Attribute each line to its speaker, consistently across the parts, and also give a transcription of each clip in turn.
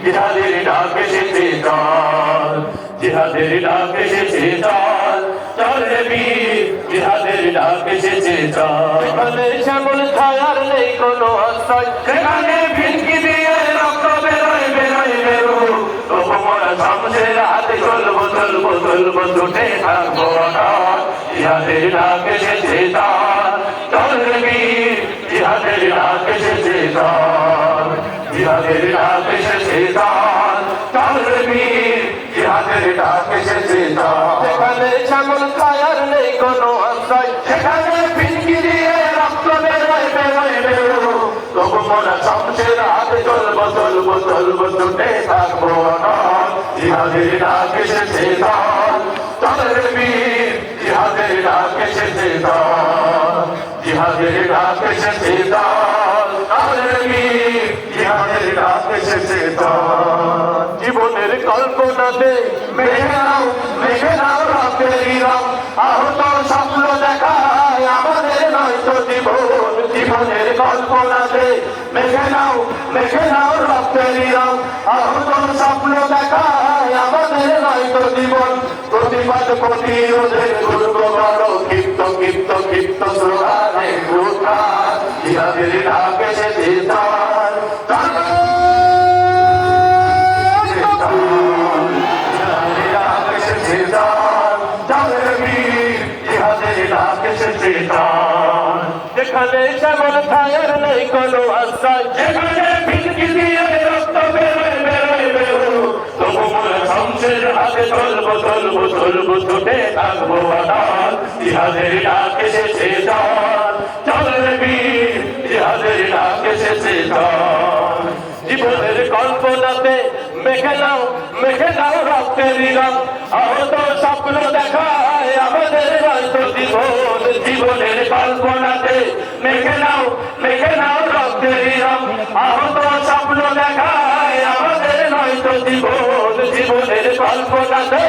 Speaker 1: জিহাদের ডাক এসেছে চল, জিহাদের ডাক এসেছে চল, চল রে বীর জিহাদের ডাক এসেছে চল।
Speaker 2: এখানে শ্যামল ছায়ার নেই কোনো আশ্রয়,
Speaker 1: সেখানে ভিনকি দিয়ে রক্ত বেরোয় বেরোয় বেরো, তবু মোরা শামসের হাতে চলবো চলবো চলবো ছুটে থাকবো অটল। জিহাদের ডাক এসেছে চল, চল রে বীর জিহাদের ডাক এসেছে চল, জিহাদের ডাক এসেছে চল, চল রে বীর জিহাদের ডাক এসেছে চল।
Speaker 2: এখানে শ্যামল ছায়ার নেই কোনো আশ্রয়,
Speaker 1: সেখানে ভিনকি দিয়ে রক্ত বেরোয় বেরোয় বেরো, তবু মোরা শামসের হাতে চলবো চলবো চলবো ছুটে থাকবো অটল। জিহাদের ডাক এসেছে চল, চল রে বীর জিহাদের ডাক এসেছে চল, জিহাদের ডাক এসেছে চল, চল রে বীর জিহাদের ডাক এসেছে চল।
Speaker 2: জীবনের কল্পনাতে
Speaker 1: মেঘে নাও রক্তেরই রং, আহত স্বপ্ন দেখায় আমাদের নয়তো জীবন। জীবনের কল্পনাতে মেঘে নাও রক্তেরই রং, আহত স্বপ্ন দেখায় আমাদের নয়তো জীবন। প্রতিবাদ প্রতিরোধের দুর্গ বড় ক্ষিপ্ত ক্ষিপ্ত ক্ষিপ্ত স্লোগানে উত্থান। জিহাদের ডাক এসেছে চল, চল
Speaker 2: যেখানে শ্যামল ছায়ার নেই কোনো আশ্রয়,
Speaker 1: যেখানে ভিনকি দিয়ে রক্ত বেরোয় বেরোয় বেরো, তবু মোরা শামসের হাতে চলবো চলবো চলবো ছুটে থাকবো অটল। জিহাদের ডাক এসেছে চল, চল রে বীর জিহাদের ডাক এসেছে চল।
Speaker 2: জীবনের কল্পনাতে মেঘে নাও রক্তেরই রং, আহত স্বপ্ন দেখায় আমাদের নয়তো জীবন।
Speaker 1: জীবনের কল্পনাতে মেঘে নাও রক্তেরই রং, আহত স্বপ্ন দেখায় আমাদের নয়তো জীবন। জীবনের কল্পনাতে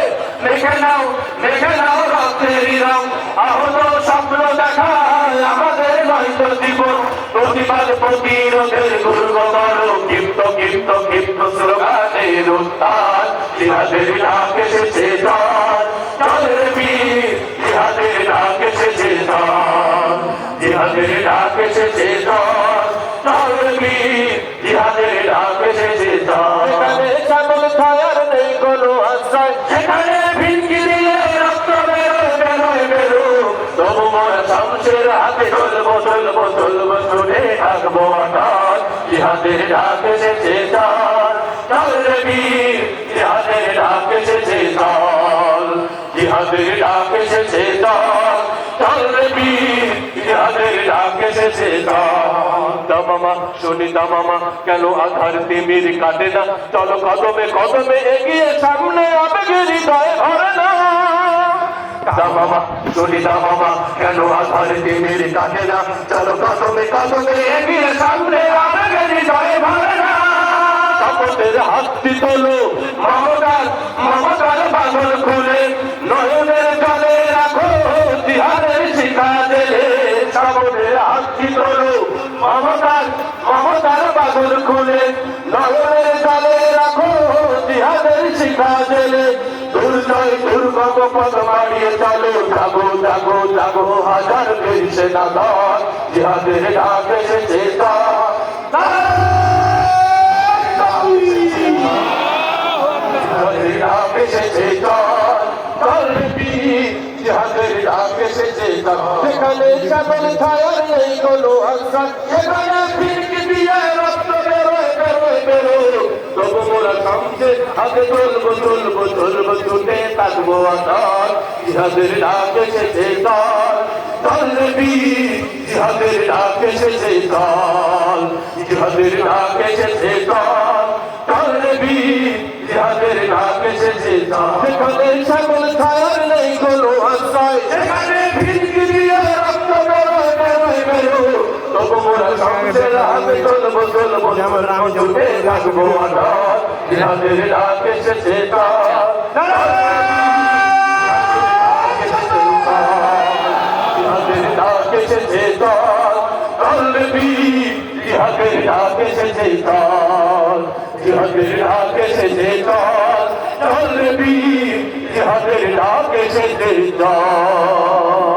Speaker 1: মেঘে নাও রক্তেরই রং, আহত স্বপ্ন দেখায় আমাদের নয়তো জীবন। প্রতিবাদ প্রতিরোধের দুর্গ বড় ক্ষিপ্ত ক্ষিপ্ত ক্ষিপ্ত স্লোগানের উত্থান। জিহাদের ডাক এসেছে চল, চল রে বীর জিহাদের ডাক এসেছে চল, জিহাদের ডাক এসেছে চল, চল রে বীর জিহাদের ডাক এসেছে চল।
Speaker 2: এখানে শ্যামল ছায়ার নেই কোনো আশ্রয়,
Speaker 1: সেখানে ভিনকি দিয়ে রক্ত বেরোয় বেরোয় বেরো, তবু মোরা শামসের হাতে চলবো চলবো চলবো ছুটে থাকবো অটল। জিহাদের ডাক এসেছে চল, চল রে বীর জিহাদের ডাক এসেছে চল, জিহাদের ডাক এসেছে চল, চল রে বীর জিহাদের ডাক এসেছে চল।
Speaker 2: দামামা শুনি দামামা কেন আধার তিমির কাটে না, চলো কদমে কদমে এগিয়ে সামনে আবেগের হৃদয় ভরে না।
Speaker 1: দামামা শুনি দামামা কেন আধার তিমির কাটে না, চলো কদমে কদমে এগিয়ে সামনে আবেগের হৃদয় ভরে না।
Speaker 2: শপথের হাতটি তোলো
Speaker 1: মমতার বাঁধন খুলে, নয়নের জলে রাখো জিহাদের শিখা জেলে। শপথের হাতটি তোলো মমতার বাঁধন খুলে, নয়নের জলে রাখো জিহাদের শিখা জেলে। দুর্জয় দুর্গম পথ মারিয়ে চলো, যাবো যাবো যাবো হাজার বীর সেনা দল। জিহাদের ডাক এসেছে চল, জিহাদের ডাক এসেছে চল, চল রে বীর জিহাদের ডাক এসেছে চল।
Speaker 2: যেখানে শ্যামল ছায়ার নেই কোনো আশ্রয়,
Speaker 1: সেখানে ভিনকি দিয়ে রক্ত বেরোয় বেরোয় বেরো, তবু মোরা শামসের হাতে চলবো চলবো চলবো ছুটে থাকবো অটল। জিহাদের ডাক এসেছে চল, চল রে বীর জিহাদের ডাক এসেছে চল, জিহাদের ডাক এসেছে চল, চল রে বীর জিহাদের ডাক এসেছে চল।
Speaker 2: যেখানে শ্যামল ছায়ার নেই কোনো আশ্রয়,
Speaker 1: সেখানে ভিনকি দিয়ে রক্ত বেরোয় বেরোয় বেরো, তবু মোরা শামসের হাতে চলবো চলবো চলবো ছুটে থাকবো অটল। জিহাদের ডাক এসেছে চল, জিহাদের ডাক এসেছে চল, চল রে বীর জিহাদের জিহাদের ডাক এসেছে চল, জিহাদের ডাক এসেছে চল, চল রে বীর জিহাদের ডাক এসেছে চল।